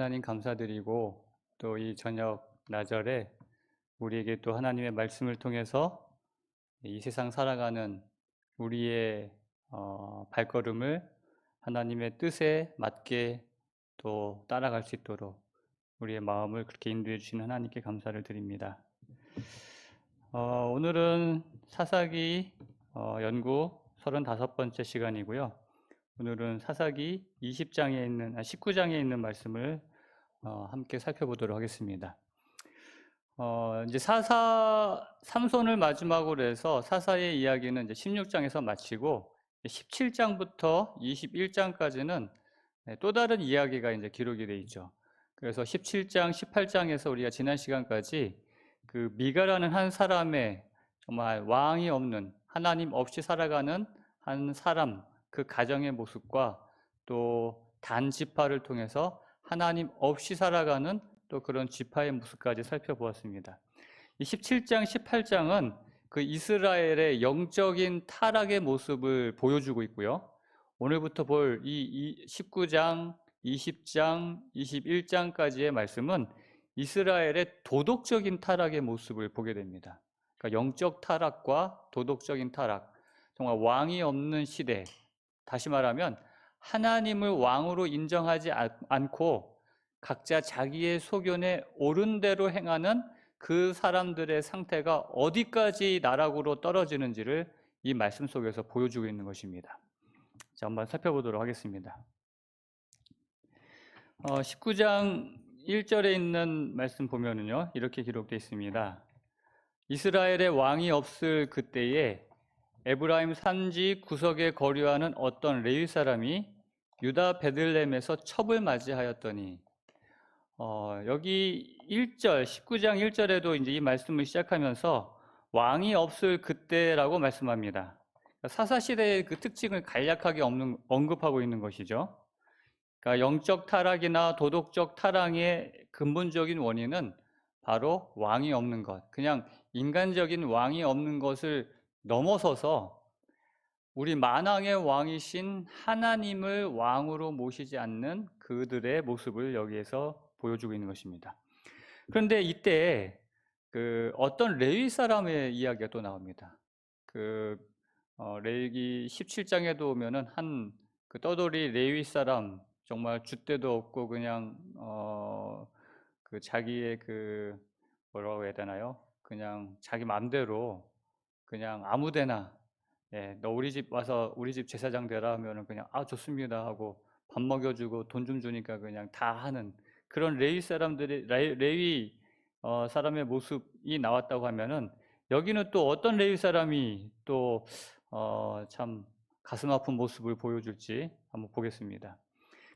하나님 감사드리고 또 이 저녁 나절에 우리에게 또 하나님의 말씀을 통해서 이 세상 살아가는 우리의 발걸음을 하나님의 뜻에 맞게 또 따라갈 수 있도록 우리의 마음을 그렇게 인도해 주시는 하나님께 감사를 드립니다. 오늘은 사사기 연구 35번째 시간이고요. 오늘은 사사기 19장에 있는 말씀을 함께 살펴보도록 하겠습니다. 이제 삼손을 마지막으로 해서 사사의 이야기는 이제 16장에서 마치고 17장부터 21장까지는 또 다른 이야기가 이제 기록이 되어 있죠. 그래서 17장, 18장에서 우리가 지난 시간까지 그 미가라는 한 사람의 정말 왕이 없는 하나님 없이 살아가는 한 사람 그 가정의 모습과 또 단 지파를 통해서 하나님 없이 살아가는 또 그런 지파의 모습까지 살펴보았습니다. 이 17장, 18장은 그 이스라엘의 영적인 타락의 모습을 보여주고 있고요. 오늘부터 볼 이 19장, 20장, 21장까지의 말씀은 이스라엘의 도덕적인 타락의 모습을 보게 됩니다. 그러니까 영적 타락과 도덕적인 타락, 정말 왕이 없는 시대, 다시 말하면 하나님을 왕으로 인정하지 않고 각자 자기의 소견에 옳은 대로 행하는 그 사람들의 상태가 어디까지 나락으로 떨어지는지를 이 말씀 속에서 보여주고 있는 것입니다. 자, 한번 살펴보도록 하겠습니다. 19장 1절에 있는 말씀 보면은요, 이렇게 기록되어 있습니다. 이스라엘의 왕이 없을 그때에 에브라임 산지 구석에 거류하는 어떤 레위 사람이 유다 베들레헴에서 첩을 맞이하였더니 여기 1절, 19장 1절에도 이제 이 말씀을 시작하면서 왕이 없을 그때라고 말씀합니다. 사사시대의 그 특징을 간략하게 언급하고 있는 것이죠. 그러니까 영적 타락이나 도덕적 타락의 근본적인 원인은 바로 왕이 없는 것, 그냥 인간적인 왕이 없는 것을 넘어서서 우리 만왕의 왕이신 하나님을 왕으로 모시지 않는 그들의 모습을 여기에서 보여주고 있는 것입니다. 그런데 이때 그 어떤 레위 사람의 이야기가 또 나옵니다. 레위기 17장에도 오면은 한 그 떠돌이 레위 사람, 정말 줏대도 없고 그냥 그 자기의 그 뭐라고 해야 되나요? 그냥 자기 마음대로 그냥 아무데나 너 우리 집 와서 우리 집 제사장 되라 하면은 그냥 좋습니다 하고 밥 먹여주고 돈 좀 주니까 그냥 다 하는 그런 레위 사람의 모습이 나왔다고 하면은 여기는 또 어떤 레위 사람이 또 참 가슴 아픈 모습을 보여줄지 한번 보겠습니다.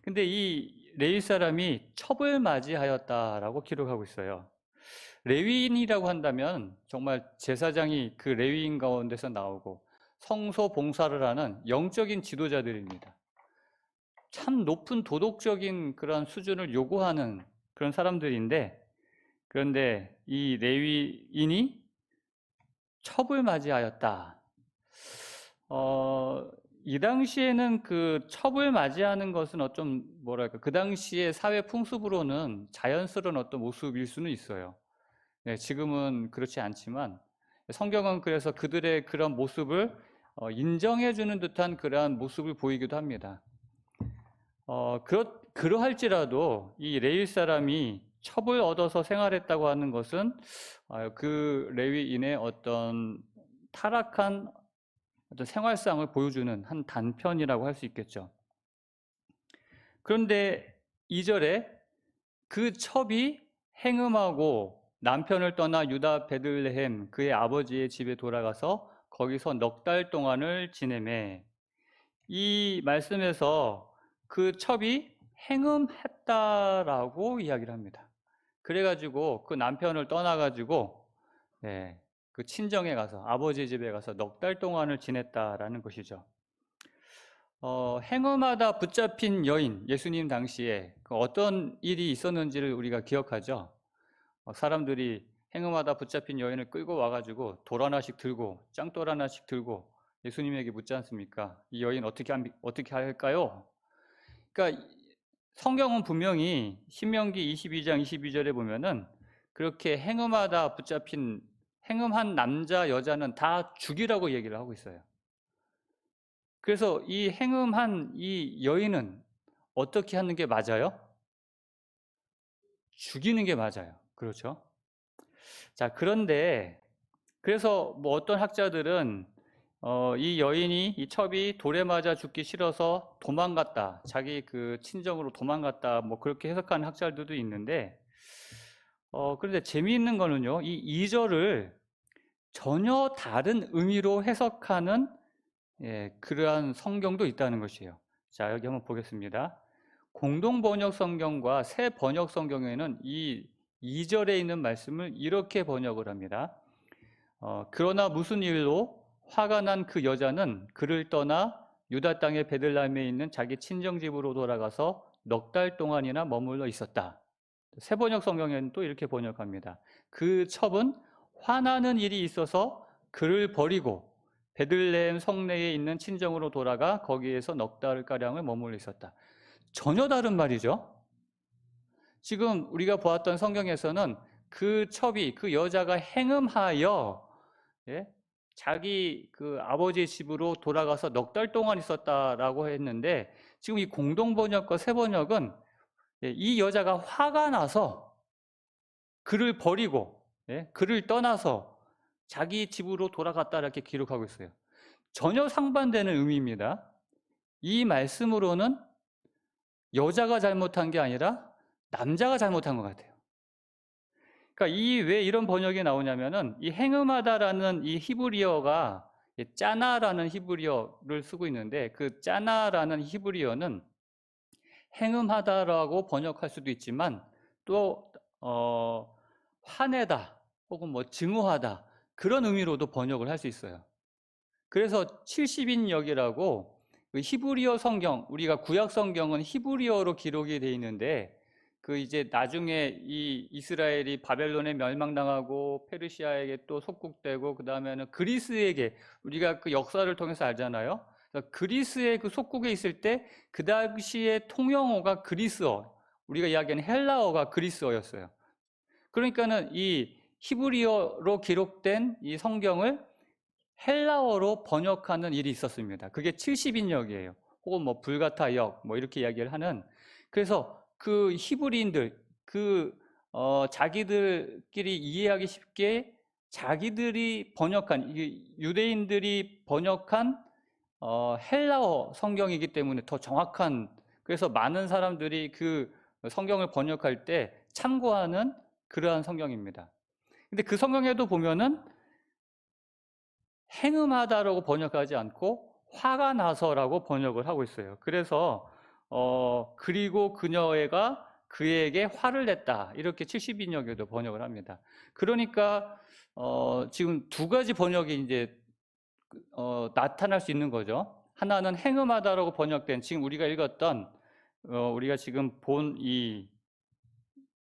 근데 이 레위 사람이 첩을 맞이하였다라고 기록하고 있어요. 레위인이라고 한다면 정말 제사장이 그 레위인 가운데서 나오고 성소 봉사를 하는 영적인 지도자들입니다. 참 높은 도덕적인 그런 수준을 요구하는 그런 사람들인데, 그런데 이 레위인이 첩을 맞이하였다. 이 당시에는 그 첩을 맞이하는 것은 어떤 뭐랄까 그 당시의 사회 풍습으로는 자연스러운 어떤 모습일 수는 있어요. 네, 지금은 그렇지 않지만 성경은 그래서 그들의 그런 모습을 인정해주는 듯한 그러한 모습을 보이기도 합니다. 그러할지라도 이 레위 사람이 첩을 얻어서 생활했다고 하는 것은 그 레위인의 어떤 타락한 어떤 생활상을 보여주는 한 단편이라고 할 수 있겠죠. 그런데 2절에 그 첩이 행음하고 남편을 떠나 유다 베들레헴 그의 아버지의 집에 돌아가서 거기서 넉 달 동안을 지내매, 이 말씀에서 그 첩이 행음했다라고 이야기를 합니다. 그래가지고 그 남편을 떠나가지고 그 친정에 가서 아버지 집에 가서 넉 달 동안을 지냈다라는 것이죠. 행음하다 붙잡힌 여인, 예수님 당시에 그 어떤 일이 있었는지를 우리가 기억하죠. 사람들이 행음하다 붙잡힌 여인을 끌고 와가지고 돌 하나씩 들고 짱돌 하나씩 들고 예수님에게 묻지 않습니까? 이 여인 어떻게 할까요? 그러니까 성경은 분명히 신명기 22장 22절에 보면은 그렇게 행음하다 붙잡힌 행음한 남자 여자는 다 죽이라고 얘기를 하고 있어요. 그래서 이 행음한 이 여인은 어떻게 하는 게 맞아요? 죽이는 게 맞아요. 그렇죠? 자, 그런데 그래서 뭐 어떤 학자들은 이 여인이 이 첩이 돌에 맞아 죽기 싫어서 도망갔다. 자기 그 친정으로 도망갔다. 뭐 그렇게 해석하는 학자들도 있는데 그런데 재미있는 거는요. 이 2절을 전혀 다른 의미로 해석하는 그러한 성경도 있다는 것이에요. 자, 여기 한번 보겠습니다. 공동 번역 성경과 새 번역 성경에는 이 2절에 있는 말씀을 이렇게 번역을 합니다. 그러나 무슨 일로 화가 난 그 여자는 그를 떠나 유다 땅의 베들레헴에 있는 자기 친정집으로 돌아가서 넉 달 동안이나 머물러 있었다. 새 번역 성경에는 또 이렇게 번역합니다. 그 첩은 화나는 일이 있어서 그를 버리고 베들레헴 성내에 있는 친정으로 돌아가 거기에서 넉 달가량을 머물러 있었다. 전혀 다른 말이죠. 지금 우리가 보았던 성경에서는 그 첩이 그 여자가 행음하여 자기 그 아버지의 집으로 돌아가서 넉 달 동안 있었다라고 했는데 지금 이 공동 번역과 새 번역은 이 여자가 화가 나서 그를 버리고 그를 떠나서 자기 집으로 돌아갔다 이렇게 기록하고 있어요. 전혀 상반되는 의미입니다. 이 말씀으로는 여자가 잘못한 게 아니라 남자가 잘못한 것 같아요. 그러니까 왜 이런 번역이 나오냐면은 이 행음하다라는 이 히브리어가 짜나라는 히브리어를 쓰고 있는데 그 짜나라는 히브리어는 행음하다라고 번역할 수도 있지만 또 화내다 혹은 뭐 증오하다 그런 의미로도 번역을 할 수 있어요. 그래서 70인역이라고 그 히브리어 성경, 우리가 구약 성경은 히브리어로 기록이 돼 있는데 그 이제 나중에 이 이스라엘이 바벨론에 멸망당하고 페르시아에게 또 속국되고 그 다음에는 그리스에게 우리가 그 역사를 통해서 알잖아요. 그리스의 그 속국에 있을 때 그 당시의 통용어가 그리스어, 우리가 이야기하는 헬라어가 그리스어였어요. 그러니까는 이 히브리어로 기록된 이 성경을 헬라어로 번역하는 일이 있었습니다. 그게 70인역이에요. 혹은 뭐 불가타역 뭐 이렇게 이야기를 하는. 그래서 그 히브리인들 자기들끼리 이해하기 쉽게 자기들이 번역한 유대인들이 번역한 헬라어 성경이기 때문에 더 정확한, 그래서 많은 사람들이 그 성경을 번역할 때 참고하는 그러한 성경입니다. 근데 그 성경에도 보면은 행음하다라고 번역하지 않고 화가 나서라고 번역을 하고 있어요. 그래서 그리고 그녀가 그에게 화를 냈다 이렇게 70인역에도 번역을 합니다. 그러니까 지금 두 가지 번역이 이제 나타날 수 있는 거죠. 하나는 행음하다라고 번역된 지금 우리가 읽었던 우리가 지금 본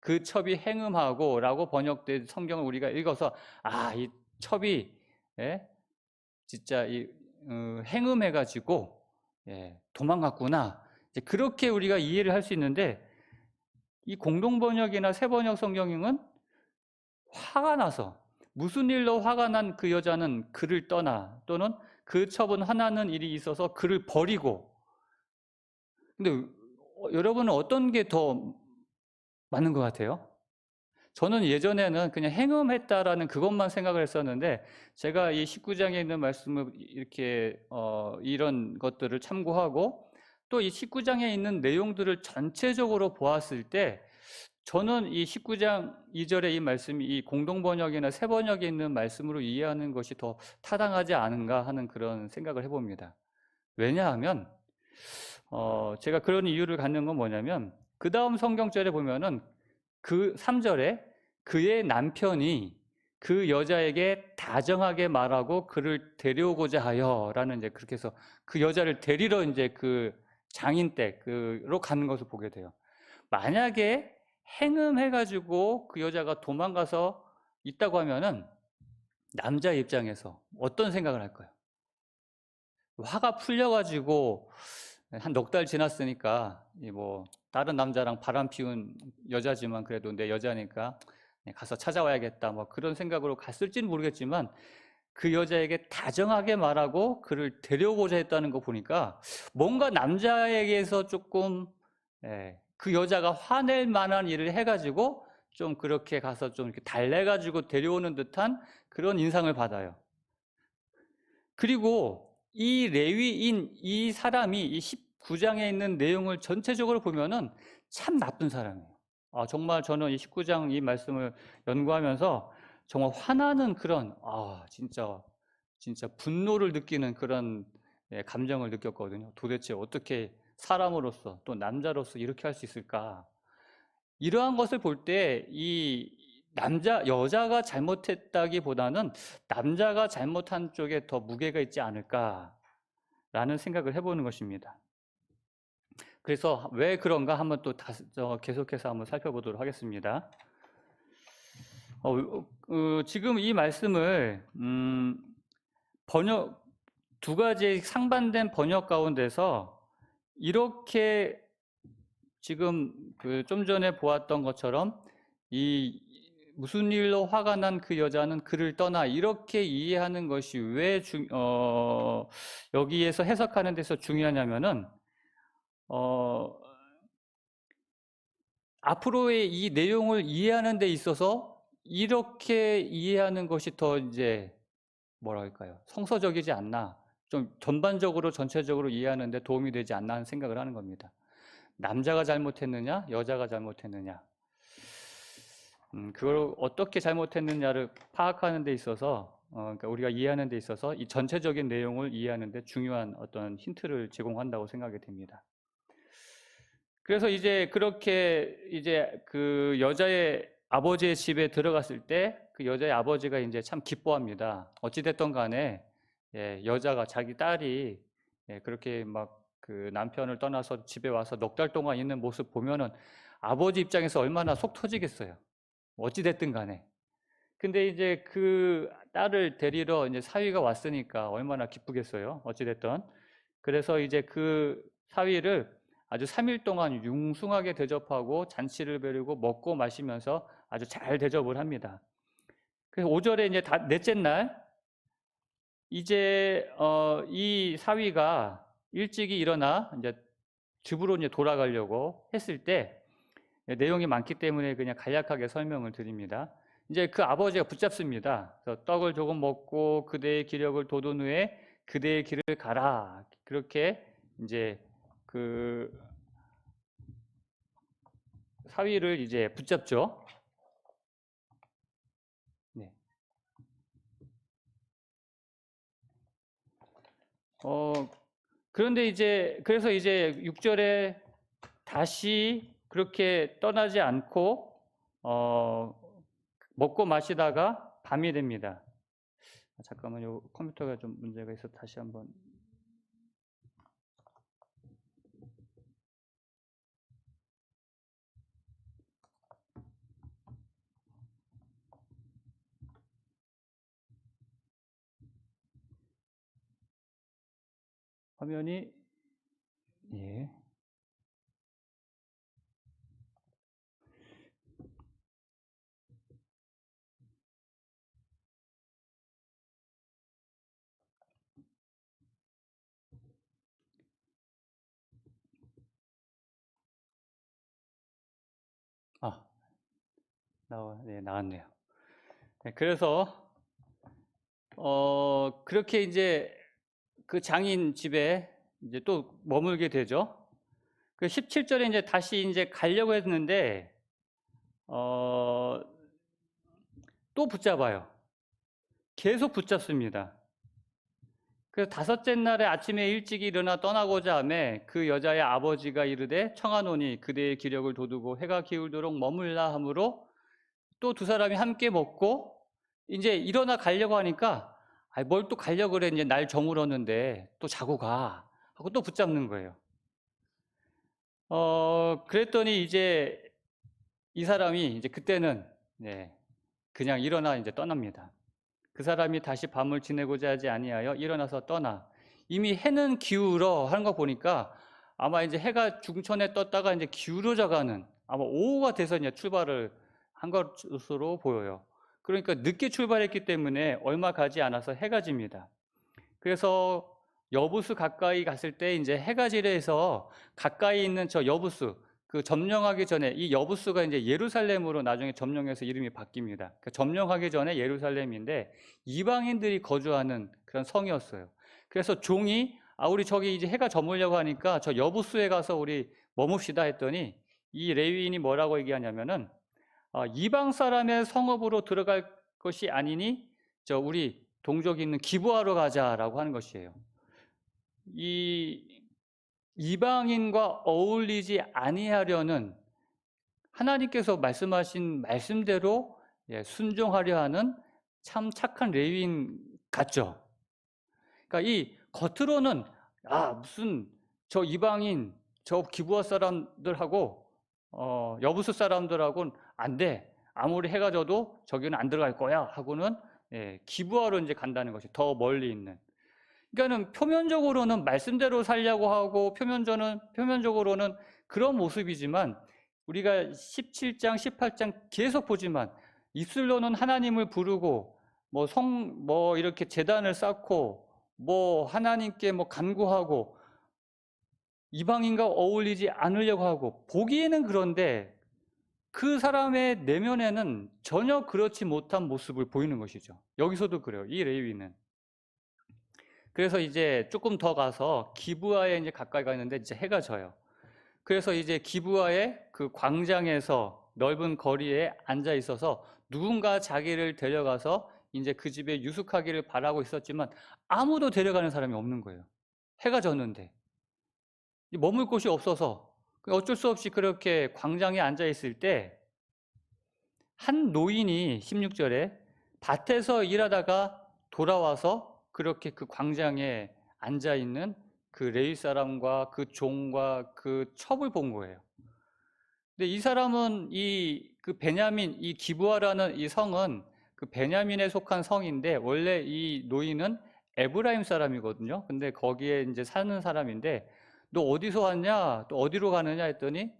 그 첩이 행음하고라고 번역된 성경을 우리가 읽어서 이 첩이 진짜 행음해가지고 도망갔구나. 이제 그렇게 우리가 이해를 할 수 있는데 이 공동번역이나 새번역 성경은 화가 나서 무슨 일로 화가 난 그 여자는 그를 떠나 또는 그 첩은 화나는 일이 있어서 그를 버리고. 근데 여러분은 어떤 게 더 맞는 것 같아요? 저는 예전에는 그냥 행음했다라는 그것만 생각을 했었는데 제가 이 19장에 있는 말씀을 이렇게 이런 것들을 참고하고 또 이 19장에 있는 내용들을 전체적으로 보았을 때 저는 이 19장 2절의 이 말씀이 이 공동번역이나 새번역에 있는 말씀으로 이해하는 것이 더 타당하지 않은가 하는 그런 생각을 해봅니다. 왜냐하면 제가 그런 이유를 갖는 건 뭐냐면 그 다음 성경절에 보면은 그 3절에 그의 남편이 그 여자에게 다정하게 말하고 그를 데려오고자 하여라는 이제 그렇게 해서 그 여자를 데리러 이제 그 장인 댁으로 가는 것을 보게 돼요. 만약에 행음해가지고 그 여자가 도망가서 있다고 하면은 남자 입장에서 어떤 생각을 할까요? 화가 풀려가지고 한 넉 달 지났으니까 뭐 다른 남자랑 바람 피운 여자지만 그래도 내 여자니까 가서 찾아와야겠다 뭐 그런 생각으로 갔을지는 모르겠지만 그 여자에게 다정하게 말하고 그를 데려오고자 했다는 거 보니까 뭔가 남자에게서 조금 그 여자가 화낼 만한 일을 해가지고 좀 그렇게 가서 좀 이렇게 달래가지고 데려오는 듯한 그런 인상을 받아요. 그리고 이 레위인 이 사람이 이 19장에 있는 내용을 전체적으로 보면은 참 나쁜 사람이에요. 정말 저는 이 19장 이 말씀을 연구하면서 정말 화나는 그런 진짜 분노를 느끼는 그런 감정을 느꼈거든요. 도대체 어떻게 사람으로서 또 남자로서 이렇게 할 수 있을까? 이러한 것을 볼 때 이 여자가 잘못했다기보다는 남자가 잘못한 쪽에 더 무게가 있지 않을까라는 생각을 해보는 것입니다. 그래서 왜 그런가 한번 또 계속해서 한번 살펴보도록 하겠습니다. 지금 이 말씀을 번역 두 가지 상반된 번역 가운데서 이렇게 지금 좀 전에 보았던 것처럼 이 무슨 일로 화가 난 그 여자는 그를 떠나 이렇게 이해하는 것이 왜 여기에서 해석하는 데서 중요하냐면은 앞으로의 이 내용을 이해하는 데 있어서 이렇게 이해하는 것이 더 이제 뭐랄까요? 성서적이지 않나? 좀 전반적으로 전체적으로 이해하는 데 도움이 되지 않나 하는 생각을 하는 겁니다. 남자가 잘못했느냐, 여자가 잘못했느냐. 그걸 어떻게 잘못했느냐를 파악하는 데 있어서, 그러니까 우리가 이해하는 데 있어서 이 전체적인 내용을 이해하는 데 중요한 어떤 힌트를 제공한다고 생각이 됩니다. 그래서 이제 그렇게 이제 그 여자의 아버지의 집에 들어갔을 때 그 여자의 아버지가 이제 참 기뻐합니다. 어찌됐든 간에 여자가 자기 딸이 그렇게 막 그 남편을 떠나서 집에 와서 넉 달 동안 있는 모습 보면은 아버지 입장에서 얼마나 속 터지겠어요. 어찌됐든 간에. 근데 이제 그 딸을 데리러 이제 사위가 왔으니까 얼마나 기쁘겠어요. 어찌됐든. 그래서 이제 그 사위를 아주 3일 동안 융숭하게 대접하고 잔치를 벌이고 먹고 마시면서 아주 잘 대접을 합니다. 그래서 5절에 이제 넷째 날 이제 이 사위가 일찍이 일어나 이제 집으로 이제 돌아가려고 했을 때 내용이 많기 때문에 그냥 간략하게 설명을 드립니다. 이제 그 아버지가 붙잡습니다. 그래서 떡을 조금 먹고 그대의 기력을 돋운 후에 그대의 길을 가라. 그렇게 이제 그 사위를 이제 붙잡죠. 네. 그런데 그래서 이제 6절에 다시 그렇게 떠나지 않고, 먹고 마시다가 밤이 됩니다. 잠깐만요. 컴퓨터가 좀 문제가 있어서 다시 한번. 화면이, 예. 나왔네요. 네, 그래서, 그렇게 이제 그 장인 집에 이제 또 머물게 되죠. 그 17절에 이제 다시 이제 가려고 했는데, 또 붙잡아요. 계속 붙잡습니다. 그래서 다섯째 날에 아침에 일찍 일어나 떠나고자 하매 그 여자의 아버지가 이르되 청하노니 그대의 기력을 돋우고 해가 기울도록 머물라 하므로 또 두 사람이 함께 먹고 이제 일어나 가려고 하니까 뭘 또 가려고 그래 이제 날 저물었는데 또 자고 가 하고 또 붙잡는 거예요. 그랬더니 이제 이 사람이 이제 그때는 그냥 일어나 이제 떠납니다. 그 사람이 다시 밤을 지내고자 하지 아니하여 일어나서 떠나 이미 해는 기울어 하는 거 보니까 아마 이제 해가 중천에 떴다가 이제 기울어져 가는 아마 오후가 돼서 이제 출발을 한 것으로 보여요. 그러니까 늦게 출발했기 때문에 얼마 가지 않아서 해가 집니다. 그래서 여부수 가까이 갔을 때 이제 해가 지려서 가까이 있는 저 여부수, 그 점령하기 전에 이 여부수가 이제 예루살렘으로 나중에 점령해서 이름이 바뀝니다. 그러니까 점령하기 전에 예루살렘인데 이방인들이 거주하는 그런 성이었어요. 그래서 종이 우리 저기 이제 해가 저물려고 하니까 저 여부수에 가서 우리 머뭅시다 했더니 이 레위인이 뭐라고 얘기하냐면은 이방 사람의 성읍으로 들어갈 것이 아니니 저 우리 동족이 있는 기브아로 가자라고 하는 것이에요. 이 이방인과 어울리지 아니하려는 하나님께서 말씀하신 말씀대로 순종하려 하는 참 착한 레위인 같죠. 그러니까 이 겉으로는 무슨 저 이방인 저 기브아 사람들하고 여부수 사람들하고는 안 돼. 아무리 해가 져도 저기는 안 들어갈 거야 하고는 기브아로 이제 간다는 것이 더 멀리 있는. 그러니까는 표면적으로는 말씀대로 살려고 하고 표면적으로는 그런 모습이지만 우리가 17장, 18장 계속 보지만 입술로는 하나님을 부르고 뭐 이렇게 제단을 쌓고 뭐 하나님께 뭐 간구하고 이방인과 어울리지 않으려고 하고 보기에는 그런데 그 사람의 내면에는 전혀 그렇지 못한 모습을 보이는 것이죠. 여기서도 그래요. 이 레위는. 그래서 이제 조금 더 가서 기브아에 이제 가까이 가는데 이제 해가 져요. 그래서 이제 기브아의 그 광장에서 넓은 거리에 앉아 있어서 누군가 자기를 데려가서 이제 그 집에 유숙하기를 바라고 있었지만 아무도 데려가는 사람이 없는 거예요. 해가 졌는데 머물 곳이 없어서 어쩔 수 없이 그렇게 광장에 앉아 있을 때 한 노인이 16절에 밭에서 일하다가 돌아와서 그렇게 그 광장에 앉아 있는 그 레위 사람과 그 종과 그 첩을 본 거예요. 근데 이 사람은 그 베냐민, 이 기브아라는 이 성은 그 베냐민에 속한 성인데 원래 이 노인은 에브라임 사람이거든요. 근데 거기에 이제 사는 사람인데 너 어디서 왔냐? 또 어디로 가느냐 했더니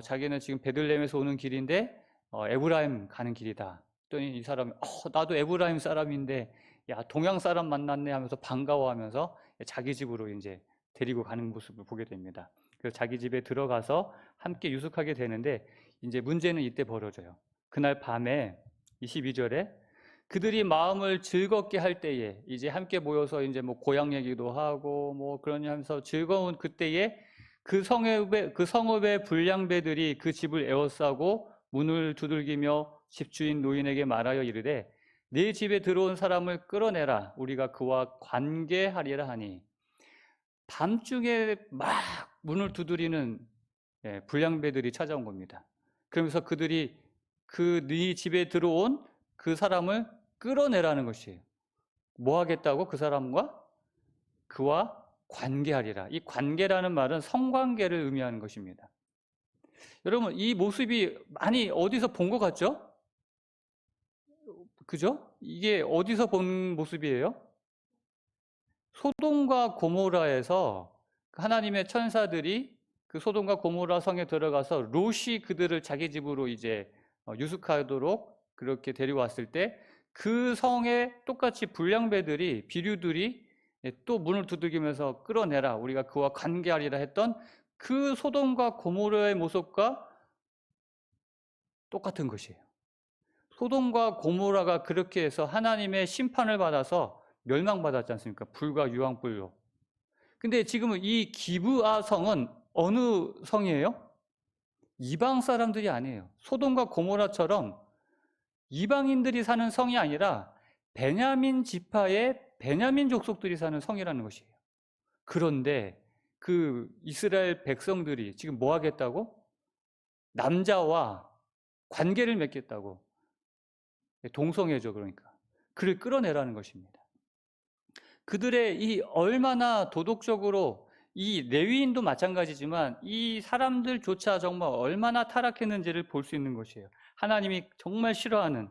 자기는 지금 베들레헴에서 오는 길인데 에브라임 가는 길이다. 했더니 이 사람이 나도 에브라임 사람인데 야 동양 사람 만났네 하면서 반가워하면서 자기 집으로 이제 데리고 가는 모습을 보게 됩니다. 그래서 자기 집에 들어가서 함께 유숙하게 되는데 이제 문제는 이때 벌어져요. 그날 밤에 22절에 그들이 마음을 즐겁게 할 때에 이제 함께 모여서 이제 뭐 고향 얘기도 하고 뭐 그러냐 하면서 즐거운 그때에 그 성읍의 불량배들이 그 집을 에워싸고 문을 두들기며 집주인 노인에게 말하여 이르되 네 집에 들어온 사람을 끌어내라 우리가 그와 관계하리라 하니 밤중에 막 문을 두드리는 불량배들이 찾아온 겁니다. 그러면서 그들이 네 집에 들어온 그 사람을 끌어내라는 것이에요. 뭐 하겠다고? 그 사람과 그와 관계하리라. 이 관계라는 말은 성관계를 의미하는 것입니다. 여러분 이 모습이 많이 어디서 본 것 같죠? 그죠? 이게 어디서 본 모습이에요? 소돔과 고모라에서 하나님의 천사들이 그 소돔과 고모라 성에 들어가서 롯이 그들을 자기 집으로 이제 유숙하도록 그렇게 데려왔을 때 그 성에 똑같이 불량배들이 비류들이 또 문을 두들기면서 끌어내라 우리가 그와 관계하리라 했던 그 소돔과 고모라의 모습과 똑같은 것이에요. 소돔과 고모라가 그렇게 해서 하나님의 심판을 받아서 멸망받았지 않습니까? 불과 유황불로. 근데 지금은 이 기브아 성은 어느 성이에요? 이방 사람들이 아니에요. 소돔과 고모라처럼 이방인들이 사는 성이 아니라 베냐민 지파의 베냐민 족속들이 사는 성이라는 것이에요. 그런데 그 이스라엘 백성들이 지금 뭐 하겠다고? 남자와 관계를 맺겠다고. 동성애죠, 그러니까. 그를 끌어내라는 것입니다. 그들의 이 얼마나 도덕적으로 이 레위인도 마찬가지지만 이 사람들조차 정말 얼마나 타락했는지를 볼 수 있는 것이에요. 하나님이 정말 싫어하는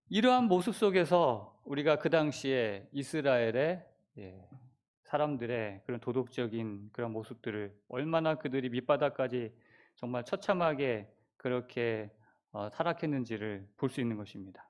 이러한 모습 속에서 우리가 그 당시에 이스라엘의 사람들의 그런 도덕적인 그런 모습들을 얼마나 그들이 밑바닥까지 정말 처참하게 그렇게 타락했는지를 볼 수 있는 것입니다.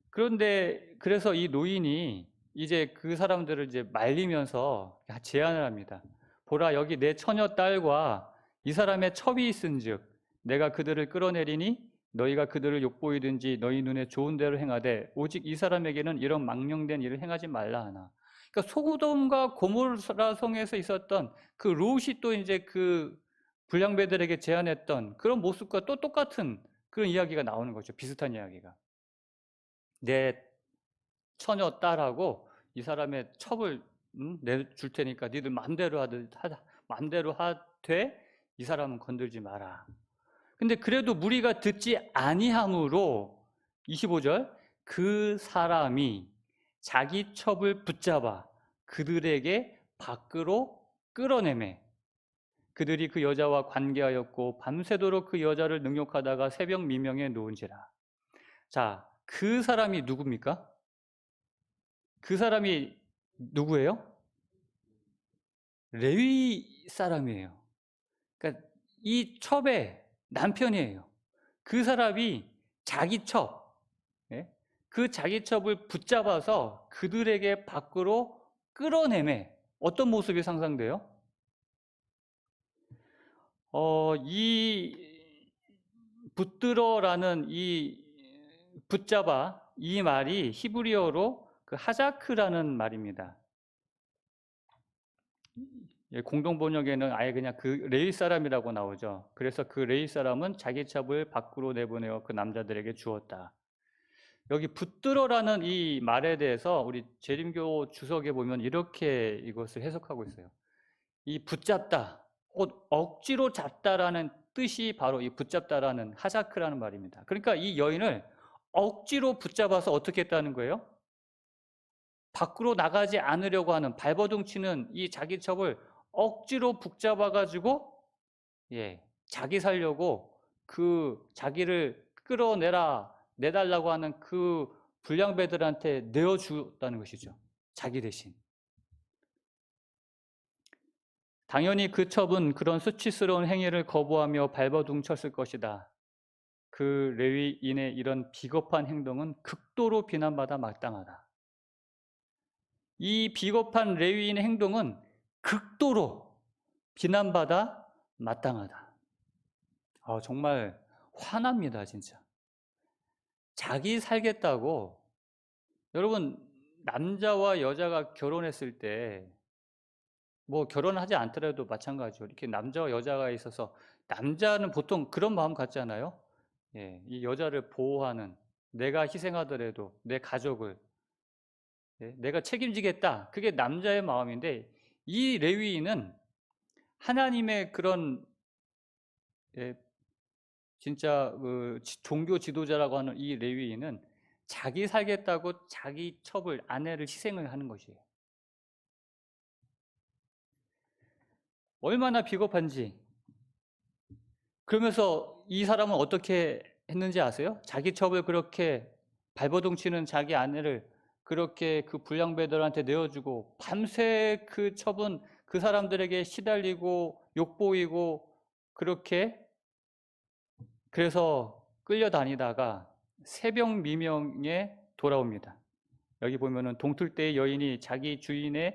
그런데 그래서 이 노인이 이제 그 사람들을 이제 말리면서 제안을 합니다. 보라, 여기 내 처녀 딸과 이 사람의 첩이 있은즉 내가 그들을 끌어내리니 너희가 그들을 욕보이든지 너희 눈에 좋은 대로 행하되 오직 이 사람에게는 이런 망령된 일을 행하지 말라 하나. 그러니까 소돔과 고모라 성에서 있었던 그 롯이 또 이제 그 불량배들에게 제안했던 그런 모습과 또 똑같은 그런 이야기가 나오는 거죠. 비슷한 이야기가. 내 처녀 딸하고 이 사람의 첩을 내줄 테니까 니들 마음대로 마음대로 하되 이 사람은 건들지 마라. 근데 그래도 무리가 듣지 아니함으로 25절 그 사람이 자기 첩을 붙잡아 그들에게 밖으로 끌어내매 그들이 그 여자와 관계하였고 밤새도록 그 여자를 능욕하다가 새벽 미명에 놓은지라. 자, 그 사람이 누굽니까? 그 사람이 누구예요? 레위 사람이에요. 그러니까 이 첩의 남편이에요. 그 사람이 자기 첩, 예? 그 자기 첩을 붙잡아서 그들에게 밖으로 끌어내매. 어떤 모습이 상상돼요? 이 붙들어라는 이 붙잡아 이 말이 히브리어로 그 하자크라는 말입니다. 공동 번역에는 아예 그냥 그 레위 사람이라고 나오죠. 그래서 그 레위 사람은 자기 첩을 밖으로 내보내어 그 남자들에게 주었다. 여기 붙들어라는 이 말에 대해서 우리 재림교 주석에 보면 이렇게 이것을 해석하고 있어요. 이 붙잡다, 곧 억지로 잡다라는 뜻이 바로 이 붙잡다라는 하자크라는 말입니다. 그러니까 이 여인을 억지로 붙잡아서 어떻게 했다는 거예요? 밖으로 나가지 않으려고 하는 발버둥 치는 이 자기 첩을 억지로 붙잡아가지고 자기 살려고 그 자기를 끌어내라 내달라고 하는 그 불량배들한테 내어주었다는 것이죠. 자기 대신. 당연히 그 첩은 그런 수치스러운 행위를 거부하며 발버둥 쳤을 것이다. 그 레위인의 이런 비겁한 행동은 극도로 비난받아 마땅하다. 이 비겁한 레위인의 행동은 극도로 비난받아 마땅하다. 정말 화납니다, 진짜. 자기 살겠다고, 여러분, 남자와 여자가 결혼했을 때, 뭐 결혼하지 않더라도 마찬가지죠. 이렇게 남자와 여자가 있어서, 남자는 보통 그런 마음 갖잖아요. 이 여자를 보호하는, 내가 희생하더라도 내 가족을, 내가 책임지겠다. 그게 남자의 마음인데, 이 레위인은 하나님의 그런 진짜 그 종교 지도자라고 하는 이 레위인은 자기 살겠다고 자기 첩을, 아내를 희생을 하는 것이에요. 얼마나 비겁한지. 그러면서 이 사람은 어떻게 했는지 아세요? 자기 첩을 그렇게 발버둥 치는 자기 아내를 그렇게 그 불량배들한테 내어주고 밤새 그 첩은 그 사람들에게 시달리고 욕보이고 그렇게, 그래서 끌려다니다가 새벽 미명에 돌아옵니다. 여기 보면은 동틀때의 여인이 자기 주인이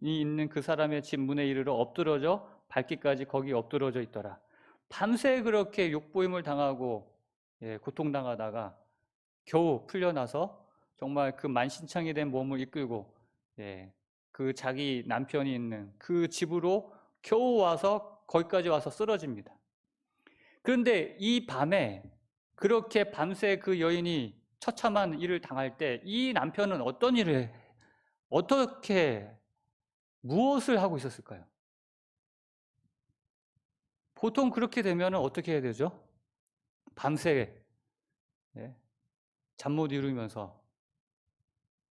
있는 그 사람의 집 문에 이르러 엎드러져 밟기까지 거기 엎드러져 있더라. 밤새 그렇게 욕보임을 당하고 고통당하다가 겨우 풀려나서 정말 그 만신창이 된 몸을 이끌고 그 자기 남편이 있는 그 집으로 겨우 와서 거기까지 와서 쓰러집니다. 그런데 이 밤에 그렇게 밤새 그 여인이 처참한 일을 당할 때 이 남편은 어떤 일을, 어떻게, 무엇을 하고 있었을까요? 보통 그렇게 되면 어떻게 해야 되죠? 밤새 잠 못 이루면서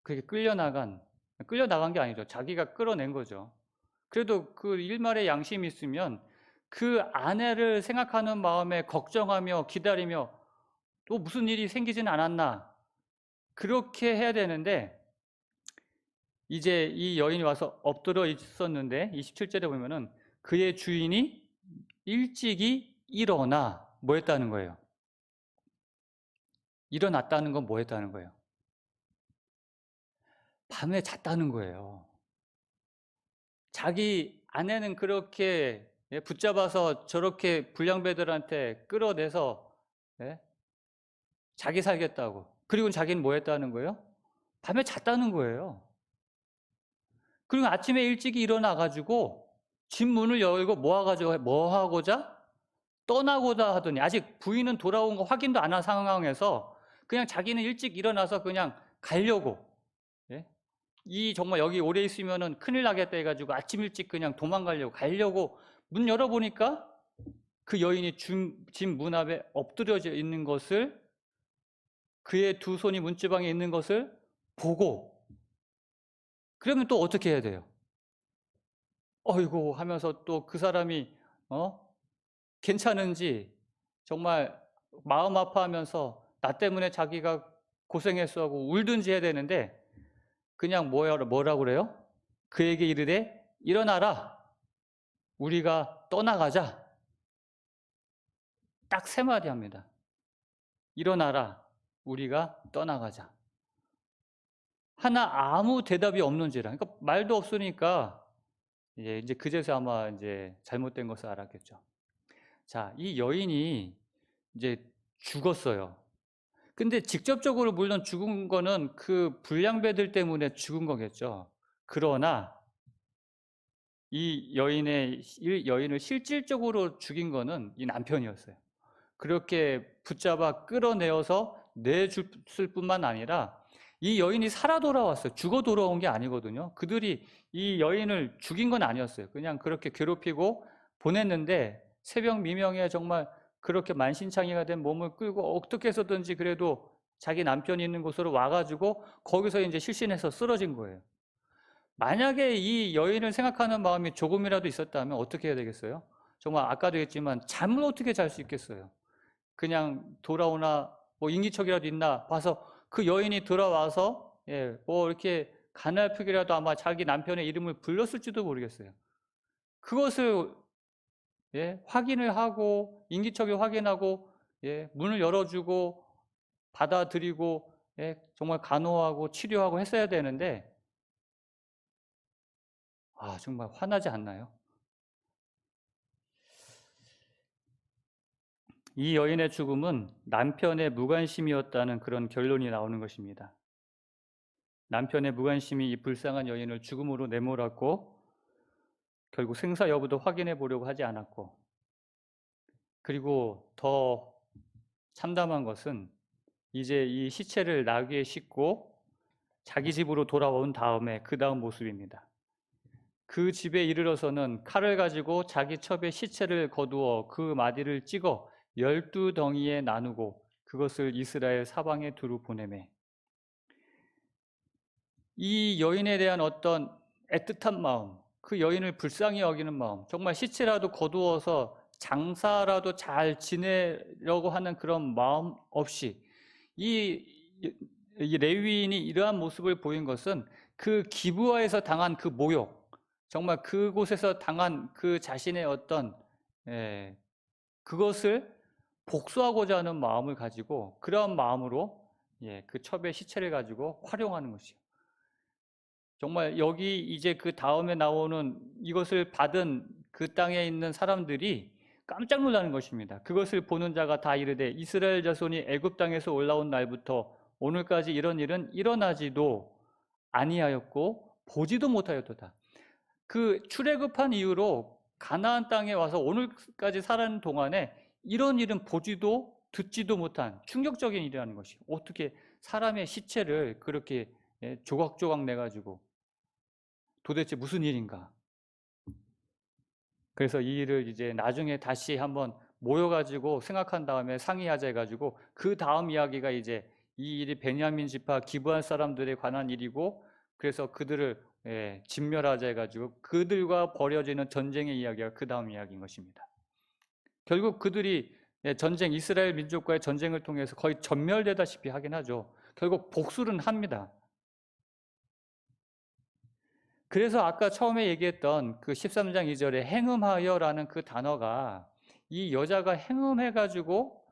그게 끌려나간 게 아니죠. 자기가 끌어낸 거죠. 그래도 그 일말의 양심이 있으면 그 아내를 생각하는 마음에 걱정하며 기다리며 또 무슨 일이 생기진 않았나, 그렇게 해야 되는데 이제 이 여인이 와서 엎드려 있었는데 27절에 보면은 그의 주인이 일찍이 일어나 뭐 했다는 거예요? 일어났다는 건 뭐 했다는 거예요? 밤에 잤다는 거예요. 자기 아내는 그렇게 붙잡아서 저렇게 불량배들한테 끌어내서 자기 살겠다고. 그리고 자기는 뭐 했다는 거예요? 밤에 잤다는 거예요. 그리고 아침에 일찍 일어나가지고 집 문을 열고 뭐 하고자? 떠나고자 하더니 아직 부인은 돌아온 거 확인도 안 한 상황에서 그냥 자기는 일찍 일어나서 그냥 가려고. 예? 이 정말 여기 오래 있으면은 큰일 나겠다 해가지고 아침 일찍 그냥 가려고 문 열어보니까 그 여인이 집 문 앞에 엎드려져 있는 것을, 그의 두 손이 문지방에 있는 것을 보고, 그러면 또 어떻게 해야 돼요? 어이고 하면서 또 그 사람이 괜찮은지 정말 마음 아파하면서 나 때문에 자기가 고생했어 하고 울든지 해야 되는데, 그냥 뭐라고 그래요? 그에게 이르되 일어나라, 우리가 떠나가자. 딱 세 마디 합니다. 일어나라, 우리가 떠나가자. 하나 아무 대답이 없는지라. 그러니까 말도 없으니까 이제 그제서 아마 이제 잘못된 것을 알았겠죠. 자, 이 여인이 이제 죽었어요. 근데 직접적으로 물론 죽은 거는 그 불량배들 때문에 죽은 거겠죠. 그러나 이 여인을 실질적으로 죽인 거는 이 남편이었어요. 그렇게 붙잡아 끌어내어서 내줬을 뿐만 아니라 이 여인이 살아 돌아왔어요. 죽어 돌아온 게 아니거든요. 그들이 이 여인을 죽인 건 아니었어요. 그냥 그렇게 괴롭히고 보냈는데 새벽 미명에 정말 그렇게 만신창이가 된 몸을 끌고 어떻게 해서든지 그래도 자기 남편이 있는 곳으로 와가지고 거기서 이제 실신해서 쓰러진 거예요. 만약에 이 여인을 생각하는 마음이 조금이라도 있었다면 어떻게 해야 되겠어요? 정말 아까도 했지만 잠을 어떻게 잘 수 있겠어요? 그냥 돌아오나 뭐 인기척이라도 있나 봐서 그 여인이 돌아와서 뭐 이렇게 가냘프게라도 아마 자기 남편의 이름을 불렀을지도 모르겠어요. 그것을 확인을 하고 인기척이 확인하고 문을 열어주고 받아들이고 정말 간호하고 치료하고 했어야 되는데, 정말 화나지 않나요? 이 여인의 죽음은 남편의 무관심이었다는 그런 결론이 나오는 것입니다. 남편의 무관심이 이 불쌍한 여인을 죽음으로 내몰았고 결국 생사 여부도 확인해 보려고 하지 않았고, 그리고 더 참담한 것은 이제 이 시체를 나귀에 싣고 자기 집으로 돌아온 다음에 그 다음 모습입니다. 그 집에 이르러서는 칼을 가지고 자기 첩에 시체를 거두어 그 마디를 찍어 12덩이에 나누고 그것을 이스라엘 사방에 두루 보내매. 이 여인에 대한 어떤 애틋한 마음, 그 여인을 불쌍히 여기는 마음, 정말 시체라도 거두어서 장사라도 잘 지내려고 하는 그런 마음 없이 이, 이 레위인이 이러한 모습을 보인 것은 그 기브아에서 당한 그 모욕, 정말 그곳에서 당한 그 자신의 어떤 그것을 복수하고자 하는 마음을 가지고, 그런 마음으로 그 첩의 시체를 가지고 활용하는 것이요. 정말 여기 이제 그 다음에 나오는 이것을 받은 그 땅에 있는 사람들이 깜짝 놀라는 것입니다. 그것을 보는 자가 다 이르되 이스라엘 자손이 애굽 땅에서 올라온 날부터 오늘까지 이런 일은 일어나지도 아니하였고 보지도 못하였도다. 그 출애굽한 이후로 가나안 땅에 와서 오늘까지 살아는 동안에 이런 일은 보지도 듣지도 못한 충격적인 일이라는 것이, 어떻게 사람의 시체를 그렇게 조각조각 내가지고 도대체 무슨 일인가. 그래서 이 일을 이제 나중에 다시 한번 모여가지고 생각한 다음에 상의하자 해가지고 그 다음 이야기가 이제 이 일이 베냐민 지파 기브한 사람들에 관한 일이고, 그래서 그들을 진멸하자 해가지고 그들과 벌어지는 전쟁의 이야기가 그 다음 이야기인 것입니다. 결국 그들이 이스라엘 민족과의 전쟁을 통해서 거의 전멸되다시피 하긴 하죠. 결국 복수는 합니다. 그래서 아까 처음에 얘기했던 그 13장 2절에 행음하여라는 그 단어가 이 여자가 행음해가지고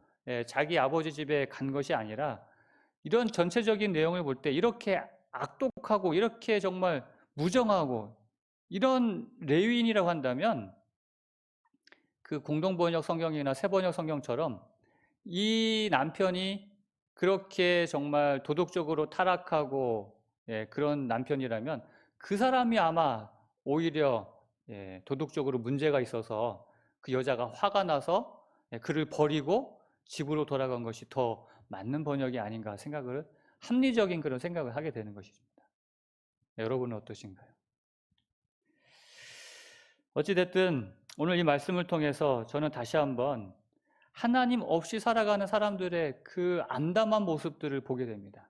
자기 아버지 집에 간 것이 아니라 이런 전체적인 내용을 볼 때 이렇게 악독하고 이렇게 정말 무정하고 이런 레위인이라고 한다면 그 공동번역 성경이나 새번역 성경처럼 이 남편이 그렇게 정말 도덕적으로 타락하고 그런 남편이라면 그 사람이 아마 오히려 도덕적으로 문제가 있어서 그 여자가 화가 나서 그를 버리고 집으로 돌아간 것이 더 맞는 번역이 아닌가 생각을 합리적인 그런 생각을 하게 되는 것입니다. 여러분은 어떠신가요? 어찌됐든 오늘 이 말씀을 통해서 저는 다시 한번 하나님 없이 살아가는 사람들의 그 암담한 모습들을 보게 됩니다.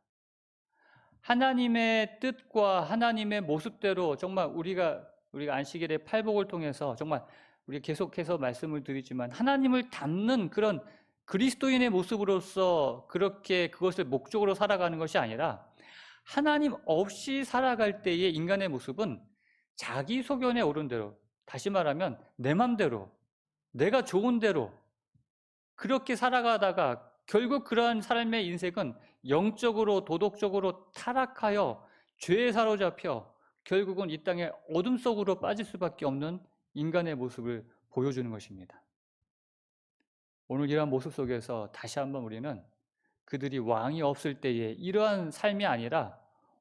하나님의 뜻과 하나님의 모습대로 정말 우리가 안식일의 팔복을 통해서 정말 우리 계속해서 말씀을 드리지만 하나님을 닮는 그런 그리스도인의 모습으로서 그렇게 그것을 목적으로 살아가는 것이 아니라 하나님 없이 살아갈 때의 인간의 모습은 자기 소견에 오른 대로, 다시 말하면 내 맘대로, 내가 좋은 대로 그렇게 살아가다가 결국 그러한 삶의 인생은 영적으로 도덕적으로 타락하여 죄에 사로잡혀 결국은 이 땅의 어둠 속으로 빠질 수밖에 없는 인간의 모습을 보여주는 것입니다. 오늘 이러한 모습 속에서 다시 한번 우리는 그들이 왕이 없을 때의 이러한 삶이 아니라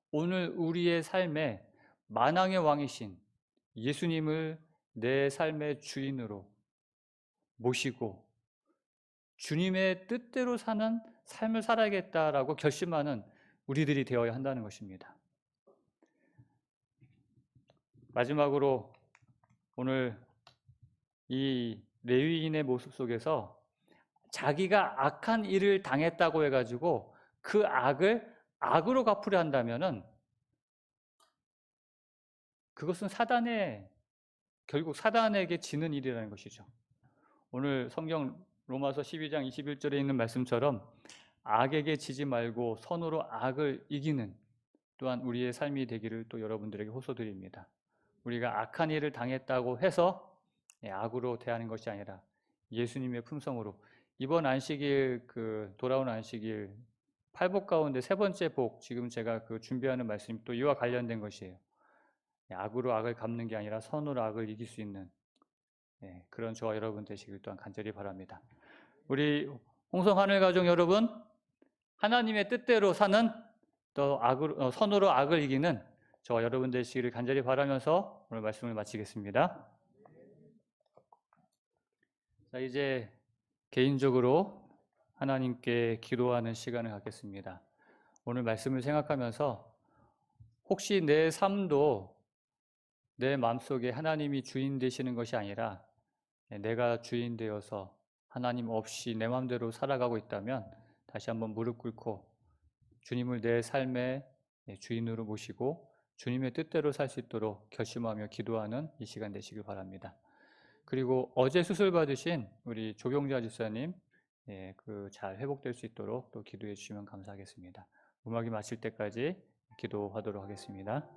오늘 우리의 삶에 만왕의 왕이신 예수님을 내 삶의 주인으로 모시고 주님의 뜻대로 사는 삶을 살아야겠다라고 결심하는 우리들이 되어야 한다는 것입니다. 마지막으로 오늘 이 레위인의 모습 속에서 자기가 악한 일을 당했다고 해가지고 그 악을 악으로 갚으려 한다면은 그것은 결국 사단에게 지는 일이라는 것이죠. 오늘 성경 로마서 12장 21절에 있는 말씀처럼 악에게 지지 말고 선으로 악을 이기는 또한 우리의 삶이 되기를 또 여러분들에게 호소드립니다. 우리가 악한 일을 당했다고 해서 악으로 대하는 것이 아니라 예수님의 품성으로 이번 안식일 돌아온 안식일 팔복 가운데 세 번째 복 지금 제가 준비하는 말씀이 또 이와 관련된 것이에요. 악으로 악을 갚는 게 아니라 선으로 악을 이길 수 있는 그런 저와 여러분 되시길 또한 간절히 바랍니다. 우리 홍성 하늘 가족 여러분, 하나님의 뜻대로 사는 또 선으로 악을 이기는 저와 여러분 되시기를 간절히 바라면서 오늘 말씀을 마치겠습니다. 자, 이제 개인적으로 하나님께 기도하는 시간을 갖겠습니다. 오늘 말씀을 생각하면서 혹시 내 삶도 내 마음속에 하나님이 주인 되시는 것이 아니라 내가 주인 되어서 하나님 없이 내 마음대로 살아가고 있다면 다시 한번 무릎 꿇고 주님을 내 삶의 주인으로 모시고 주님의 뜻대로 살 수 있도록 결심하며 기도하는 이 시간 되시길 바랍니다. 그리고 어제 수술 받으신 우리 조경자 집사님 잘 회복될 수 있도록 또 기도해 주시면 감사하겠습니다. 음악이 마칠 때까지 기도하도록 하겠습니다.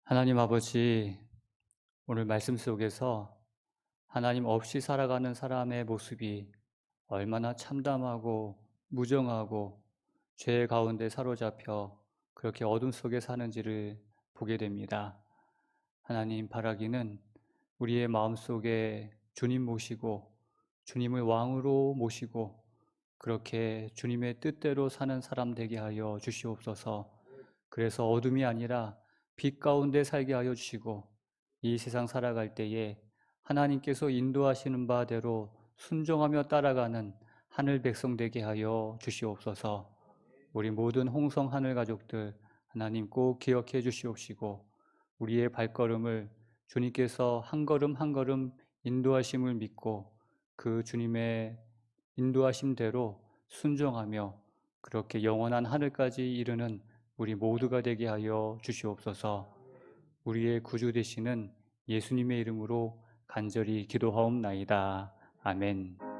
하나님 아버지, 오늘 말씀 속에서 하나님 없이 살아가는 사람의 모습이 얼마나 참담하고 무정하고 죄 가운데 사로잡혀 그렇게 어둠 속에 사는지를 보게 됩니다. 하나님 바라기는 우리의 마음속에 주님 모시고 주님을 왕으로 모시고 그렇게 주님의 뜻대로 사는 사람 되게 하여 주시옵소서. 그래서 어둠이 아니라 빛 가운데 살게 하여 주시고 이 세상 살아갈 때에 하나님께서 인도하시는 바대로 순종하며 따라가는 하늘 백성 되게 하여 주시옵소서. 우리 모든 홍성 하늘 가족들 하나님 꼭 기억해 주시옵시고 우리의 발걸음을 주님께서 한 걸음 한 걸음 인도하심을 믿고 그 주님의 인도하심대로 순종하며 그렇게 영원한 하늘까지 이르는 우리 모두가 되게 하여 주시옵소서. 우리의 구주 되시는 예수님의 이름으로 간절히 기도하옵나이다. 아멘.